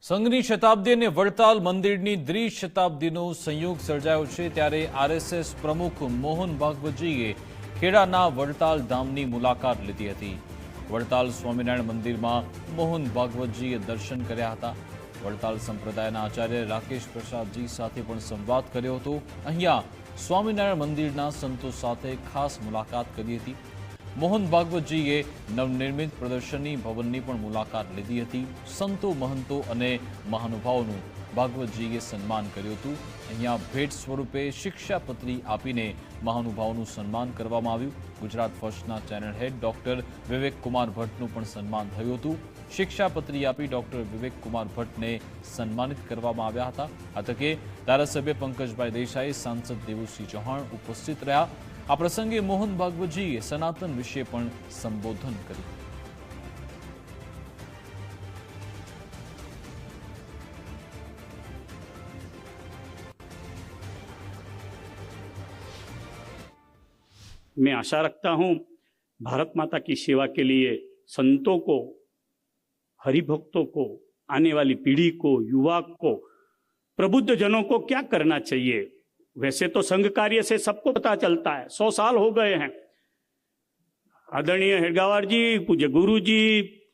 સંઘની શતાબ્દી અને વડતાલ મંદિરની દ્વિશતાબ્દીનો સંયોગ સર્જાયો છે ત્યારે આરએસએસ પ્રમુખ મોહન ભાગવતજીએ ખેડાના વડતાલ ધામની મુલાકાત લીધી હતી। વડતાલ સ્વામિનારાયણ મંદિરમાં મોહન ભાગવતજીએ દર્શન કર્યા હતા। વડતાલ સંપ્રદાયના આચાર્ય રાકેશ પ્રસાદજી સાથે પણ સંવાદ કર્યો હતો। અહીંયા સ્વામિનારાયણ મંદિરના સંતો સાથે ખાસ મુલાકાત કરી હતી। મોહન ભાગવતજીએ નવનિર્મિત પ્રદર્શની ભવનની પણ મુલાકાત લીધી હતી। સંતો महंतो અને મહાનુભાવોનું ભાગવતજીએ સન્માન કર્યું હતું। અહીંયા ભેટ સ્વરૂપે શિક્ષાપત્રી આપીને મહાનુભાવોનું સન્માન કરવામાં આવ્યું। ગુજરાત ફર્સ્ટના ચેનલ હેડ ડોક્ટર વિવેક કુમાર ભટ્ટનું પણ સન્માન થયું હતું। શિક્ષાપત્રી આપી ડોક્ટર વિવેક કુમાર ભટ્ટને સન્માનિત કરવામાં આવ્યા હતા। આ તકે ધારાસભ્ય પંકજભાઈ દેસાઈ, સાંસદ દેવુસિંહ ચૌહાણ ઉપસ્થિત રહ્યા। આ પ્રસંગે મોહન ભાગવતજીએ સનાતન વિશે પણ સંબોધન કર્યું। मैं आशा रखता हूं भारत माता की सेवा के लिए संतों को, हरिभक्तों को, आने वाली पीढ़ी को, युवा को, प्रबुद्ध जनों को क्या करना चाहिए। वैसे तो संघ कार्य से सबको पता चलता है, 100 साल हो गए हैं। आदरणीय हेडगावार जी, पूज्य गुरु जी,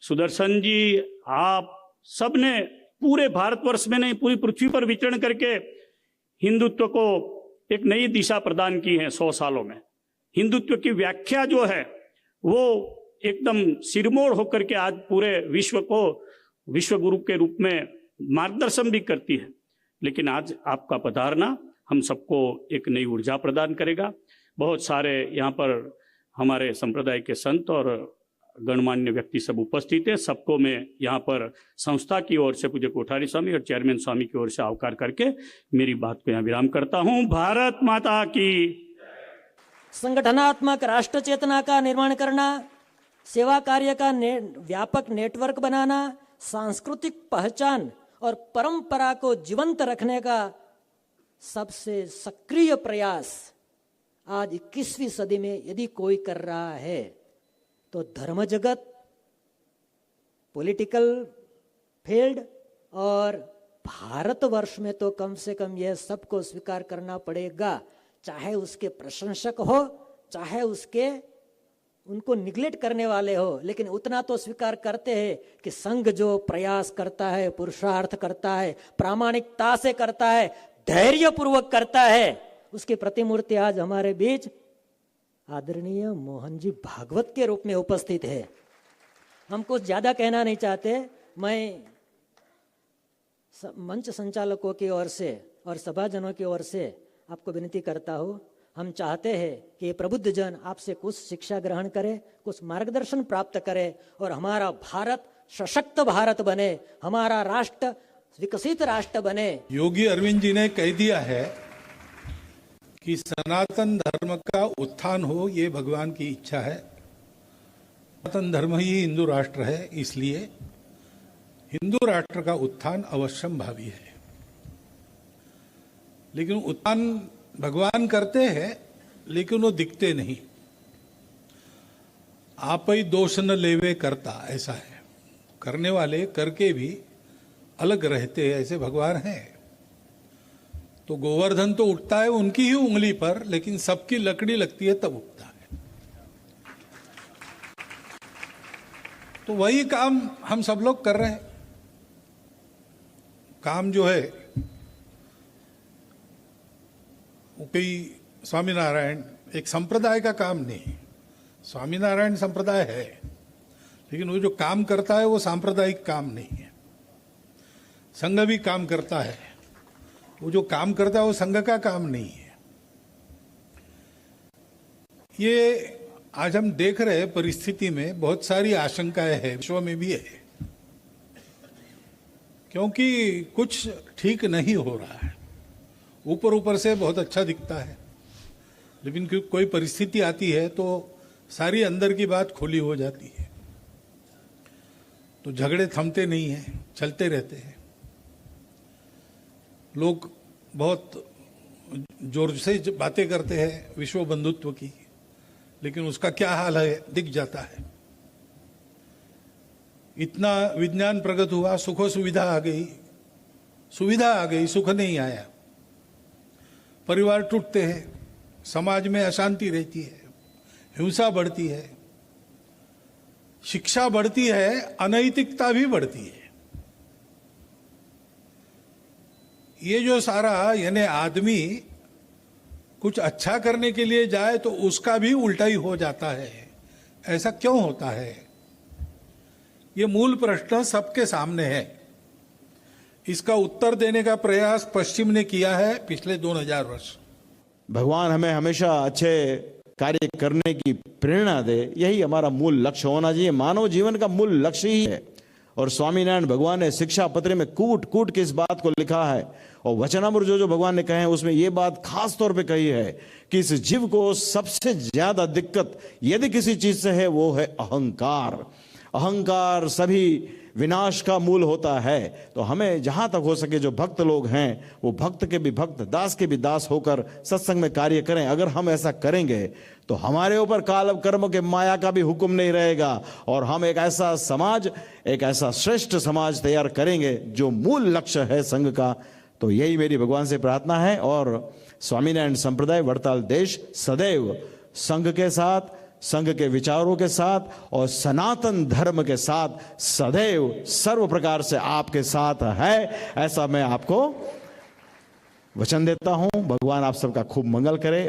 सुदर्शन जी, आप सबने पूरे भारतवर्ष में नहीं पूरी पृथ्वी पर विचरण करके हिंदुत्व को एक नई दिशा प्रदान की है। 100 सालों में हिंदुत्व की व्याख्या जो है वो एकदम सिरमोड़ होकर के आज पूरे विश्व को विश्व गुरु के रूप में मार्गदर्शन भी करती है। लेकिन आज आपका पधारना हम सबको एक नई ऊर्जा प्रदान करेगा। बहुत सारे यहाँ पर हमारे संप्रदाय के संत और गणमान्य व्यक्ति सब उपस्थित है। सबको मैं यहाँ पर संस्था की ओर से पूज्य कोठारी स्वामी और चेयरमैन स्वामी की ओर से आवकार करके मेरी बात को यहाँ विराम करता हूँ। भारत माता की। संगठनात्मक राष्ट्र चेतना का निर्माण करना, सेवा कार्य का व्यापक नेटवर्क बनाना, सांस्कृतिक पहचान और परंपरा को जीवंत रखने का सबसे सक्रिय प्रयास आज 21वीं सदी में यदि कोई कर रहा है तो धर्म जगत, पॉलिटिकल फील्ड और भारतवर्ष में तो कम से कम यह सबको स्वीकार करना पड़ेगा। चाहे उसके प्रशंसक हो, चाहे उसके उनको निग्लेक्ट करने वाले हो, लेकिन उतना तो स्वीकार करते हैं कि संघ जो प्रयास करता है, पुरुषार्थ करता है, प्रामाणिकता से करता है, धैर्य पूर्वक करता है, उसकी प्रतिमूर्ति आज हमारे बीच आदरणीय मोहन जी भागवत के रूप में उपस्थित है। हम कुछ ज्यादा कहना नहीं चाहते। मैं मंच संचालकों की ओर से और सभाजनों की ओर से आपको विनती करता हूँ, हम चाहते हैं कि ये प्रबुद्ध जन आपसे कुछ शिक्षा ग्रहण करे, कुछ मार्गदर्शन प्राप्त करे और हमारा भारत सशक्त भारत बने, हमारा राष्ट्र विकसित राष्ट्र बने। योगी अरविंद जी ने कह दिया है कि सनातन धर्म का उत्थान हो, ये भगवान की इच्छा है। सनातन धर्म ही हिंदू राष्ट्र है, इसलिए हिंदू राष्ट्र का उत्थान अवश्यंभावी है। लेकिन उत्थान भगवान करते हैं, लेकिन वो दिखते नहीं। आप ही दोष न लेवे करता, ऐसा है। करने वाले करके भी अलग रहते हैं, ऐसे भगवान हैं। तो गोवर्धन तो उठता है उनकी ही उंगली पर, लेकिन सबकी लकड़ी लगती है तब उठता है। तो वही काम हम सब लोग कर रहे हैं। काम जो है कोई स्वामीनारायण एक संप्रदाय का काम नहीं, स्वामीनारायण संप्रदाय है, लेकिन वो जो काम करता है वो सांप्रदायिक काम नहीं है। संघ भी काम करता है, वो जो काम करता है वो संघ का काम नहीं है। ये आज हम देख रहे हैं परिस्थिति में बहुत सारी आशंकाएं हैं, विश्व में भी है, क्योंकि कुछ ठीक नहीं हो रहा है। ऊपर ऊपर से बहुत अच्छा दिखता है, लेकिन कोई परिस्थिति आती है तो सारी अंदर की बात खुली हो जाती है। तो झगड़े थमते नहीं हैं, चलते रहते हैं। लोग बहुत जोर से बातें करते हैं विश्व बंधुत्व की, लेकिन उसका क्या हाल है दिख जाता है। इतना विज्ञान प्रगत हुआ, सुख सुविधा आ गई, सुविधा आ गई, सुख नहीं आया, परिवार टूटते हैं, समाज में अशांति रहती है, हिंसा बढ़ती है, शिक्षा बढ़ती है, अनैतिकता भी बढ़ती है। ये जो सारा यानी आदमी कुछ अच्छा करने के लिए जाए तो उसका भी उल्टा ही हो जाता है। ऐसा क्यों होता है? ये मूल प्रश्न सबके सामने है। इसका उत्तर देने का प्रयास पश्चिम ने किया है पिछले 2000 वर्ष। भगवान हमें हमेशा अच्छे कार्य करने की प्रेरणा दे, यही हमारा मूल लक्ष्य होना चाहिए। मानव जीवन का मूल लक्ष्य ही है। और स्वामीनारायण भगवान ने शिक्षा पत्र में कूट कूट के इस बात को लिखा है, और वचनामृत जो भगवान ने कहे हैं उसमें यह बात खास तौर पे कही है कि इस जीव को सबसे ज्यादा दिक्कत यदि किसी चीज से है वो है अहंकार। अहंकार सभी विनाश का मूल होता है। तो हमें जहां तक हो सके जो भक्त लोग हैं वो भक्त के भी भक्त, दास के भी दास होकर सत्संग में कार्य करें। अगर हम ऐसा करेंगे तो हमारे ऊपर काल कर्म के माया का भी हुक्म नहीं रहेगा, और हम एक ऐसा समाज, एक ऐसा श्रेष्ठ समाज तैयार करेंगे जो मूल लक्ष्य है संघ का। तो यही मेरी भगवान से प्रार्थना है। और स्वामीनारायण संप्रदाय वड़ताल देश सदैव संघ के साथ, संघ के विचारों के साथ और सनातन धर्म के साथ सदैव सर्व प्रकार से आपके साथ है, ऐसा मैं आपको वचन देता हूं। भगवान आप सबका खूब मंगल करे।